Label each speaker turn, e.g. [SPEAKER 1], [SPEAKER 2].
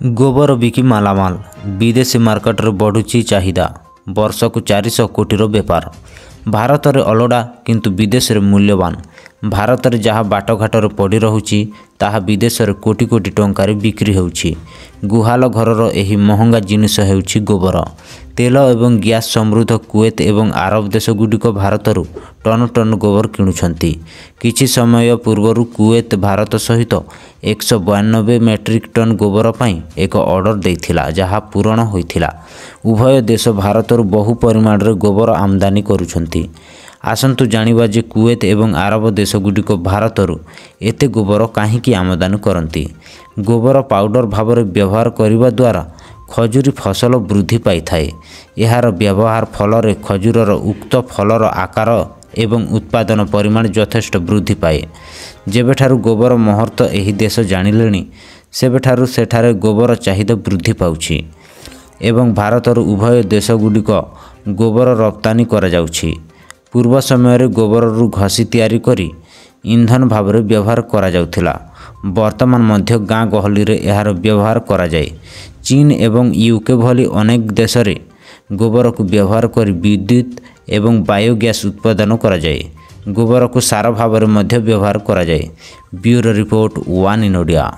[SPEAKER 1] गोबर बिकी मालामाल विदेशी मार्केट रे बढ़ुची चाहिदा वर्ष को 400 कोटी बेपार। भारत में अलड़ा किंतु विदेश में मूल्यवान। भारत में जहाँ बाटघाट पड़ी रहुची ताहा विदेश में कोटी कोटी टंकार बिक्री होउची। गुहाल घरर एही महंगा जिनिस हेउची गोबर। तेल एवं गैस समृद्ध कुवेत एवं आरब देश गुडिक भारत टन टन गोबर किणुछंती। किछि समय पूर्व कुवेत भारत सहित 192 मेट्रिक टन गोबर पई एक ऑर्डर देथिला जहाँ पूरण होइथिला। उभय देश भारत बहु परिमाण रे गोबर आमदानी करुछंती। आसंतु जानिबा जे कुवेत एवं आरब देश गुडिक भारत एते गोबर काहींकी आमदानी करती। गोबर पाउडर भाव में व्यवहार करने द्वारा खजूरी फसल वृद्धि पाई थाए। यार व्यवहार फल खजूरर उक्त फलर आकार एवं उत्पादन परिमाण यथेष्ट वृद्धि पाए। जेबेठारु गोबर महत्व एही देश जानिलेनी सेबेठारु सेठारे गोबर चाहिदा वृद्धि पाउछि एवं भारतर उभय देश गुडिक गोबर रप्तानी करा जाउछि। पूर्व समय गोबर घसी तैयारी करी इंधन भाव में व्यवहार करा जाउथिला। वर्तमान मध्य गाँ गहली रे यार व्यवहार करा जाए। चीन एवं यूके भली अनेक देश रे गोबर को व्यवहार कर विद्युत एवं बायोगैस उत्पादन करा जाए। गोबर को सार भाव में व्यवहार करा जाए। Bureau report one in Odia.